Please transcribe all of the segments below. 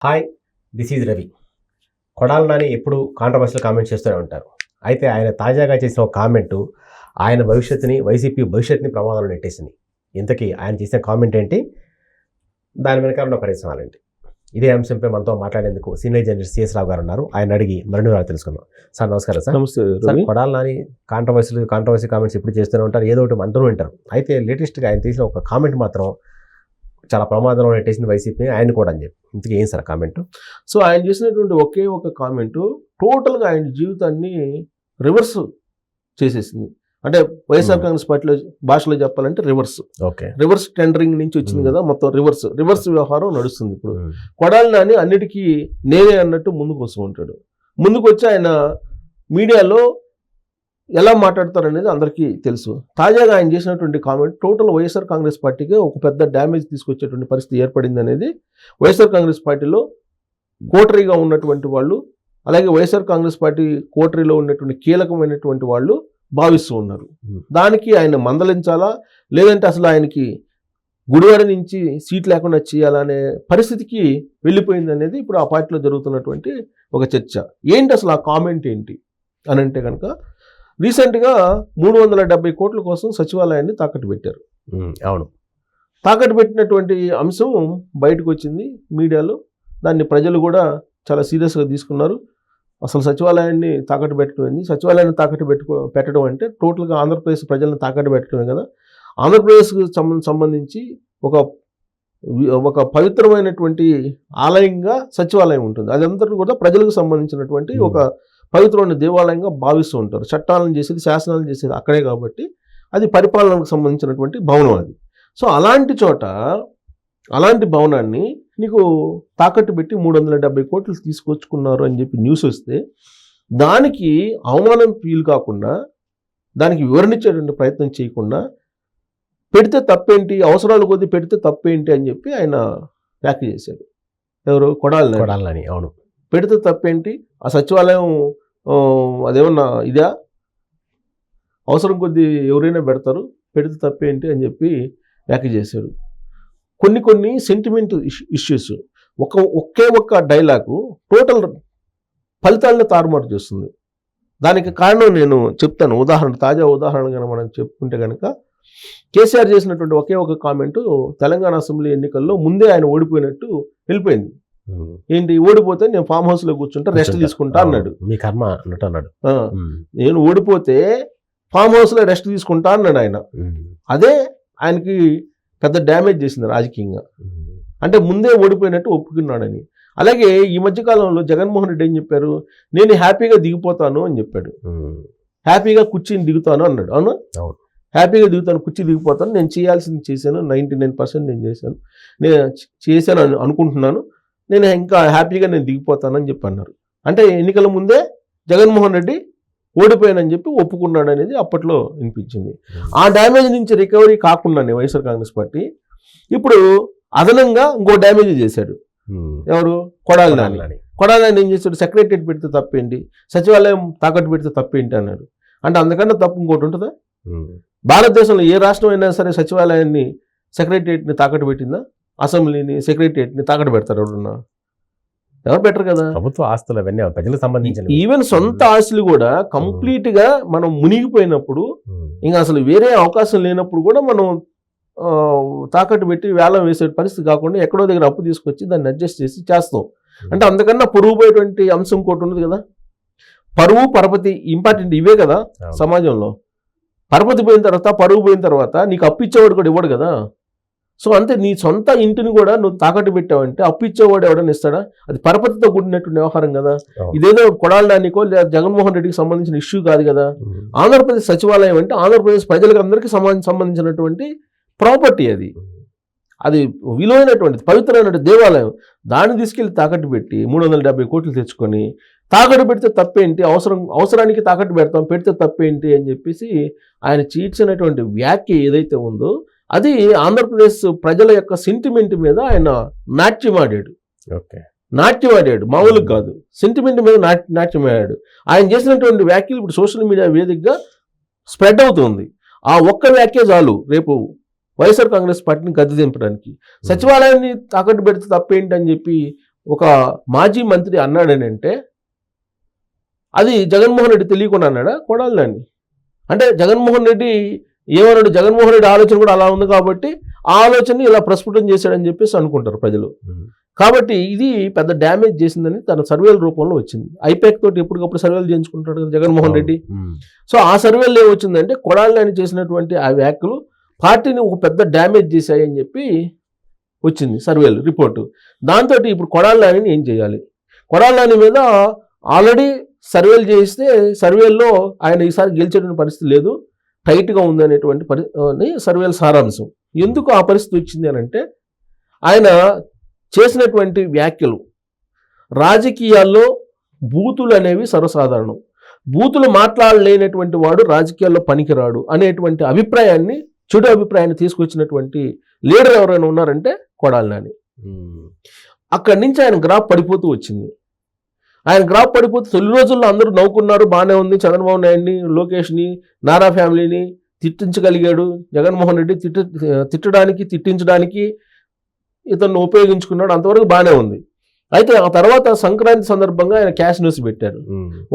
Hi, this is Ravi. Kodali Nani ఎప్పుడు controversial comments చేస్తూనే ఉంటారు. అయితే ఆయన తాజాగా చేసిన ఒక కామెంటు ఆయన భవిష్యత్తుని, వైసీపీ భవిష్యత్తుని ప్రమాదంలో నెట్టేసింది. ఇంతకీ ఆయన చేసిన కామెంట్ ఏంటి? దాని వెనకాల ఉన్న పరిశ్రమలు ఏంటి? ఇదే అంశంపై మనతో మాట్లాడేందుకు సీనియర్ జర్నలిస్ట్ సిఎస్ రావు గారు ఉన్నారు. ఆయన అడిగి మరిన్ని వివరాలు తెలుసుకుందాం. సార్ నమస్కారం. సార్ నమస్తే sir, Ravi. Kodali Nani controversy comments ఎప్పుడు చేస్తూనే ఉంటారు, ఏదో ఒకటి అంటూనే ఉంటారు. అయితే లేటెస్ట్గా ఆయన తీసిన ఒక కామెంట్ మాత్రం చాలా ప్రమాదంలో నెట్టేసింది వైసీపీ, ఆయన కూడా అని చెప్పి. ఇంతకీ ఏం సార్ కామెంట్? సో ఆయన చేసినటువంటి ఒకే ఒక కామెంటు టోటల్గా ఆయన జీవితాన్ని రివర్స్ చేసేసింది. అంటే వైఎస్ఆర్ కాంగ్రెస్ పార్టీలో భాషలో చెప్పాలంటే రివర్స్ టెండరింగ్ నుంచి వచ్చింది కదా, మొత్తం రివర్స్ వ్యవహారం నడుస్తుంది ఇప్పుడు. కొడాలి నాని అన్నిటికీ నేనే అన్నట్టు ముందుకు వస్తూ ఉంటాడు. ముందుకు వచ్చి ఆయన మీడియాలో ఎలా మాట్లాడతారనేది అందరికీ తెలుసు. తాజాగా ఆయన చేసినటువంటి కామెంట్ టోటల్ వైఎస్ఆర్ కాంగ్రెస్ పార్టీకి ఒక పెద్ద డ్యామేజ్ తీసుకొచ్చేటువంటి పరిస్థితి ఏర్పడింది అనేది వైఎస్ఆర్ కాంగ్రెస్ పార్టీలో కోటరీగా ఉన్నటువంటి వాళ్ళు, అలాగే వైఎస్ఆర్ కాంగ్రెస్ పార్టీ కోటరీలో ఉన్నటువంటి కీలకమైనటువంటి వాళ్ళు భావిస్తూ ఉన్నారు. దానికి ఆయన మందలించాలా, లేదంటే అసలు ఆయనకి గుడివాడ నుంచి సీట్ లేకుండా చేయాలనే పరిస్థితికి వెళ్ళిపోయింది అనేది ఇప్పుడు ఆ పార్టీలో జరుగుతున్నటువంటి ఒక చర్చ. ఏంటి అసలు ఆ కామెంట్ ఏంటి అని అంటే కనుక, రీసెంట్గా 370 కోట్ల కోసం సచివాలయాన్ని తాకట్టు పెట్టారు. అవును, తాకట్టు పెట్టినటువంటి అంశం బయటకు వచ్చింది మీడియాలో. దాన్ని ప్రజలు కూడా చాలా సీరియస్గా తీసుకున్నారు. అసలు సచివాలయాన్ని తాకట్టు పెట్టడం, సచివాలయాన్ని తాకట్టు పెట్టడం అంటే టోటల్గా ఆంధ్రప్రదేశ్ ప్రజలను తాకట్టు పెట్టడమే కదా. ఆంధ్రప్రదేశ్కి సంబంధించి ఒక పవిత్రమైనటువంటి ఆలయంగా సచివాలయం ఉంటుంది. అదంతా కూడా ప్రజలకు సంబంధించినటువంటి ఒక పవిత్రమైన దేవాలయంగా భావిస్తూ ఉంటారు. చట్టాలను చేసేది, శాసనాలను చేసేది అక్కడే కాబట్టి అది పరిపాలనకు సంబంధించినటువంటి భవనం అది. సో అలాంటి చోట, అలాంటి భవనాన్ని నీకు తాకట్టు పెట్టి 370 కోట్లు తీసుకొచ్చుకున్నారు అని చెప్పి న్యూస్ వస్తే, దానికి అవమానం ఫీల్ కాకుండా, దానికి వివరణ ఇచ్చేటువంటి ప్రయత్నం చేయకుండా, పెడితే తప్పేంటి, అవసరాలు కొద్దీ పెడితే తప్పేంటి అని చెప్పి ఆయన వ్యాఖ్య చేశాడు. ఎవరు? కొడాలి నాని. అవును, పెడితే తప్పేంటి, ఆ సచివాలయం అదేమన్నా ఇదా, అవసరం కొద్దీ ఎవరైనా పెడతారు, పెడితే తప్పేంటి అని చెప్పి వ్యాఖ్య చేశాడు. కొన్ని సెంటిమెంట్ ఇష్యూస్, ఒకే ఒక్క డైలాగు టోటల్ ఫలితాలను తారుమారు చేస్తుంది. దానికి కారణం నేను చెప్తాను. తాజా ఉదాహరణగా మనం చెప్పుకుంటే కనుక, కేసీఆర్ చేసినటువంటి ఒకే ఒక కామెంటు తెలంగాణ అసెంబ్లీ ఎన్నికల్లో ముందే ఆయన ఓడిపోయినట్టు వెళ్ళిపోయింది. ఏంటి, ఓడిపోతే నేను ఫామ్ హౌస్ లో కూర్చుంటా, రెస్ట్ తీసుకుంటా అన్నాడు. మీ కర్మ అన్నట్టు అన్నాడు. నేను ఓడిపోతే ఫామ్ హౌస్ లో రెస్ట్ తీసుకుంటా అన్నాడు ఆయన. అదే ఆయనకి పెద్ద డ్యామేజ్ చేసింది రాజకీయంగా. అంటే ముందే ఓడిపోయినట్టు ఒప్పుకున్నాడని. అలాగే ఈ మధ్యకాలంలో జగన్మోహన్ రెడ్డి ఏం చెప్పారు, నేను హ్యాపీగా దిగిపోతాను అని చెప్పాడు. హ్యాపీగా కుర్చీని దిగుతాను అన్నాడు. అవును, హ్యాపీగా దిగుతాను, కుర్చీ దిగిపోతాను, నేను చేయాల్సింది చేశాను, 99% నేను చేశాను అనుకుంటున్నాను, నేను ఇంకా హ్యాపీగా నేను దిగిపోతానని చెప్పి అన్నారు. అంటే ఎన్నికల ముందే జగన్మోహన్ రెడ్డి ఓడిపోయానని చెప్పి ఒప్పుకున్నాడు అనేది అప్పట్లో వినిపించింది. ఆ డ్యామేజ్ నుంచి రికవరీ కాకుండానే వైఎస్ఆర్ కాంగ్రెస్ పార్టీ ఇప్పుడు అదనంగా ఇంకో డ్యామేజ్ చేశాడు. ఎవరు? కొడాలి నాని. కొడాలి నాని ఏం చేశాడు, సెక్రటరియట్ పెడితే తప్పేంటి, సచివాలయం తాకట్టు పెడితే తప్పేంటి అన్నాడు. అంటే అంతకన్నా తప్పు ఇంకోటి ఉంటుందా? భారతదేశంలో ఏ రాష్ట్రం అయినా సరే సచివాలయాన్ని, సెక్రటరియట్ని తాకట్టు పెట్టిందా? అసెంబ్లీని, సెక్రటరియట్ని తాకట్టు పెడతారు ఎవరున్నా? ఎవరు పెట్టరు కదా. ప్రభుత్వ ఆస్తులు అవన్నీ ప్రజలకు సంబంధించిన, ఈవెన్ సొంత ఆస్తులు కూడా కంప్లీట్ గా మనం మునిగిపోయినప్పుడు, ఇంకా అసలు వేరే అవకాశం లేనప్పుడు కూడా మనం తాకట్టు పెట్టి వేలం వేసే పరిస్థితి కాకుండా ఎక్కడో దగ్గర అప్పు తీసుకొచ్చి దాన్ని అడ్జస్ట్ చేసి చేస్తాం. అంటే అంతకన్నా పరువు పోయేటువంటి అంశం ఇంకోటి ఉన్నది కదా. పరువు, పరపతి ఇంపార్టెంట్ ఇవే కదా సమాజంలో. పరపతి పోయిన తర్వాత, పరువు పోయిన తర్వాత నీకు అప్పు ఇచ్చేవాడు కూడా ఇవ్వడు కదా. సో అంతే, నీ సొంత ఇంటిని కూడా నువ్వు తాకట్టు పెట్టావంటే అప్పు ఇచ్చేవాడు ఎవడని ఇస్తాడా? అది పరపతితో కూడినటువంటి వ్యవహారం కదా. ఇదేదో కొడాలి నానికో లేదా జగన్మోహన్ రెడ్డికి సంబంధించిన ఇష్యూ కాదు కదా. ఆంధ్రప్రదేశ్ సచివాలయం అంటే ఆంధ్రప్రదేశ్ ప్రజలకు అందరికీ సంబంధించినటువంటి ప్రాపర్టీ. అది విలువైనటువంటిది, పవిత్రమైనటువంటి దేవాలయం. దాన్ని తీసుకెళ్లి తాకట్టు పెట్టి 370 కోట్లు తెచ్చుకొని తాకట్టు పెడితే తప్పేంటి, అవసరానికి తాకట్టు పెడతాం, పెడితే తప్పేంటి అని చెప్పేసి ఆయన చేర్చినటువంటి వ్యాఖ్య ఏదైతే ఉందో అది ఆంధ్రప్రదేశ్ ప్రజల యొక్క సెంటిమెంట్ మీద ఆయన నాట్యమాడాడు. మామూలుగా కాదు, సెంటిమెంట్ మీద నాట్యమాడాడు. ఆయన చేసినటువంటి వ్యాఖ్యలు ఇప్పుడు సోషల్ మీడియా వేదికగా స్ప్రెడ్ అవుతుంది. ఆ ఒక్క వ్యాఖ్య చాలు రేపు వైఎస్ఆర్ కాంగ్రెస్ పార్టీని గద్దె దింపడానికి. సచివాలయాన్ని తాకట్టు పెడితే తప్పేంటి అని చెప్పి ఒక మాజీ మంత్రి అన్నాడని అంటే అది జగన్మోహన్ రెడ్డి తెలియకుండా అన్నాడా కొడాలి నాని? అంటే జగన్మోహన్ రెడ్డి ఏమన్నాడు, జగన్మోహన్ రెడ్డి ఆలోచన కూడా అలా ఉంది కాబట్టి ఆ ఆలోచనని ఇలా ప్రస్ఫుటం చేశాడని చెప్పేసి అనుకుంటారు ప్రజలు. కాబట్టి ఇది పెద్ద డ్యామేజ్ చేసిందని తన సర్వేల రూపంలో వచ్చింది. ఐపాక్ తోటి ఎప్పటికప్పుడు సర్వేలు చేయించుకుంటాడు కదా జగన్మోహన్ రెడ్డి. సో ఆ సర్వేలో ఏమొచ్చిందంటే కొడాలి నాని చేసినటువంటి ఆ వ్యాఖ్యలు పార్టీని ఒక పెద్ద డ్యామేజ్ చేశాయని చెప్పి వచ్చింది సర్వేలు రిపోర్టు. దాంతో ఇప్పుడు కొడాలి నానిని ఏం చేయాలి? కొడాలి నాని మీద ఆల్రెడీ సర్వేలు చేయిస్తే సర్వేల్లో ఆయన ఈసారి గెలిచేటువంటి పరిస్థితి లేదు, టైట్గా ఉంది అనేటువంటి సర్వేల సారాంశం. ఎందుకు ఆ పరిస్థితి వచ్చింది అని అంటే ఆయన చేసినటువంటి వ్యాఖ్యలు. రాజకీయాల్లో బూతులు అనేవి సర్వసాధారణం, బూతులు మాట్లాడలేనటువంటి వాడు రాజకీయాల్లో పనికిరాడు అనేటువంటి అభిప్రాయాన్ని, చెడు అభిప్రాయాన్ని తీసుకొచ్చినటువంటి లీడర్ ఎవరైనా ఉన్నారంటే కొడాలి నాని. అక్కడి నుంచి ఆయన గ్రాఫ్ పడిపోతూ వచ్చింది. ఆయన గ్రాఫ్ పడిపోతే తొలి రోజుల్లో అందరూ నవ్వుకున్నారు, బాగానే ఉంది, చంద్రబాబు నాయుడిని, లోకేష్ని, నారా ఫ్యామిలీని తిట్టించగలిగాడు జగన్మోహన్ రెడ్డి, తిట్టడానికి తిట్టించడానికి ఇతను ఉపయోగించుకున్నాడు, అంతవరకు బాగానే ఉంది. అయితే ఆ తర్వాత సంక్రాంతి సందర్భంగా ఆయన క్యాష్ న్యూస్ పెట్టారు.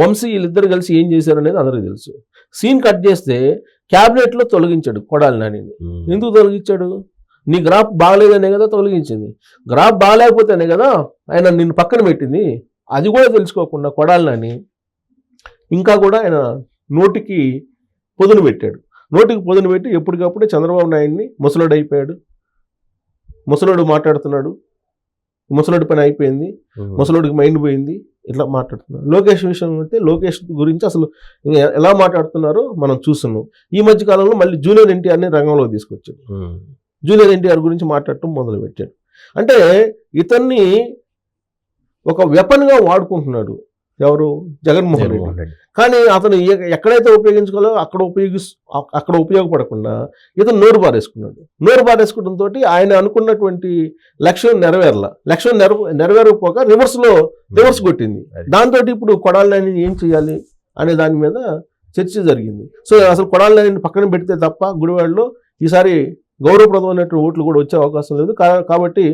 వంశీ వీళ్ళిద్దరు కలిసి ఏం చేశారు అనేది అందరికీ తెలుసు. సీన్ కట్ చేస్తే క్యాబినెట్లో తొలగించాడు కొడాలి నానిని. ఎందుకు తొలగించాడు? నీ గ్రాఫ్ బాగలేదనే కదా తొలగించింది. గ్రాఫ్ బాగలేకపోతేనే కదా ఆయన నిన్ను పక్కన పెట్టింది. అది కూడా తెలుసుకోకుండా కొడాలి నాని ఇంకా కూడా ఆయన నోటికి పొదును పెట్టాడు. నోటికి పొదును పెట్టి ఎప్పటికప్పుడే చంద్రబాబు నాయుడిని ముసలోడు అయిపోయాడు, ముసలోడు మాట్లాడుతున్నాడు, ముసలోడి పని అయిపోయింది, ముసలోడికి మైండ్ పోయింది, ఇట్లా మాట్లాడుతున్నాడు. లోకేష్ విషయం అయితే లోకేష్ గురించి అసలు ఎలా మాట్లాడుతున్నారో మనం చూస్తున్నాం. ఈ మధ్య కాలంలో మళ్ళీ జూనియర్ ఎన్టీఆర్ని రంగంలోకి తీసుకొచ్చాడు. జూనియర్ ఎన్టీఆర్ గురించి మాట్లాడటం మొదలుపెట్టాడు. అంటే ఇతన్ని ఒక వెపన్గా వాడుకుంటున్నాడు ఎవరు? జగన్మోహన్ రెడ్డి. కానీ అతను ఎక్కడైతే ఉపయోగించుకోవాలో అక్కడ ఉపయోగపడకుండా ఇతను నోరు బారేసుకున్నాడు. నోరు బారేసుకోవడంతో ఆయన అనుకున్నటువంటి లక్ష్యం నెరవేరకపోక రివర్స్ కొట్టింది. దాంతో ఇప్పుడు కొడాలి నానిని ఏం చేయాలి అనే దాని మీద చర్చ జరిగింది. సో అసలు కొడాలి నానిని పక్కన పెడితే తప్ప గుడివాడలో ఈసారి గౌరవప్రదమైనటువంటి ఓట్లు కూడా వచ్చే అవకాశం లేదు. కాబట్టి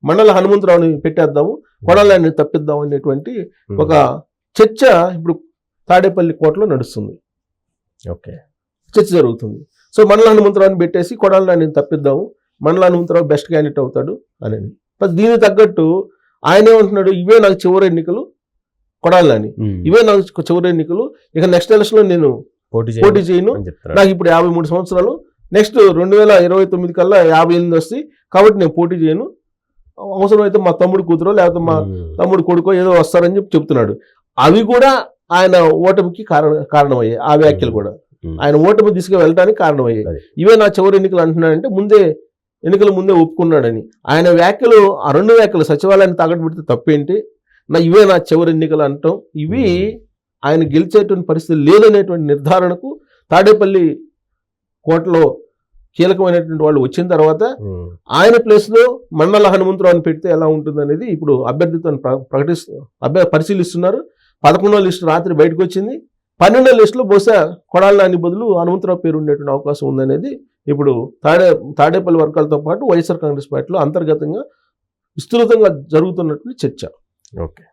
మండల హనుమంతరావుని పెట్టేద్దాము, కొడాలి నానిని తప్పిద్దాం అనేటువంటి ఒక చర్చ ఇప్పుడు తాడేపల్లి కోటలో నడుస్తుంది. ఓకే, చర్చ జరుగుతుంది. సో మండల హనుమంతరావుని పెట్టేసి కొడాలి నానిని తప్పిద్దాము, మండల హనుమంతరావు బెస్ట్ క్యాండిడేట్ అవుతాడు అని. దీనికి తగ్గట్టు ఆయన ఏమంటున్నాడు, ఇవే నాకు చివరి ఎన్నికలు, కొడాలి నాని ఇవే నాకు చివరి ఎన్నికలు, ఇక నెక్స్ట్ ఎలక్షన్లో నేను పోటీ చేయను, నాకు ఇప్పుడు 53 సంవత్సరాలు, నెక్స్ట్ 2029 కల్లా 58 వస్తాయి, కాబట్టి నేను పోటీ చేయను, అవసరమైతే మా తమ్ముడు కూతురో లేకపోతే మా తమ్ముడు కొడుకో ఏదో వస్తారని చెప్తున్నాడు. అవి కూడా ఆయన ఓటమికి కారణమయ్యాయి. ఆ వ్యాఖ్యలు కూడా ఆయన ఓటమి దిశగా వెళ్ళడానికి కారణమయ్యాయి. ఇవే నా చివరి ఎన్నికలు అంటున్నాడంటే ఎన్నికల ముందే ఒప్పుకున్నాడని. ఆయన వ్యాఖ్యలు, ఆ 2 వ్యాఖ్యలు సచివాలయాన్ని తాకట్టు పెడితే తప్పేంటి, ఇవే నా చివరి ఎన్నికలు అనటం, ఇవి ఆయన గెలిచేటువంటి పరిస్థితి లేదనేటువంటి నిర్ధారణకు తాడేపల్లి కోటలో కీలకమైనటువంటి వాళ్ళు వచ్చిన తర్వాత ఆయన ప్లేస్లో మండల హనుమంతరావుని పెడితే ఎలా ఉంటుంది అనేది ఇప్పుడు అభ్యర్థిత్వాన్ని పరిశీలిస్తున్నారు. 11వ లిస్టు రాత్రి బయటకు వచ్చింది. 12వ లిస్టులో బహుశా కొడాలి నాని బదులు హనుమంతరావు పేరు ఉండేటువంటి అవకాశం ఉందనేది ఇప్పుడు తాడేపల్లి వర్గాలతో పాటు వైఎస్ఆర్ కాంగ్రెస్ పార్టీలో అంతర్గతంగా విస్తృతంగా జరుగుతున్నటువంటి చర్చ. ఓకే.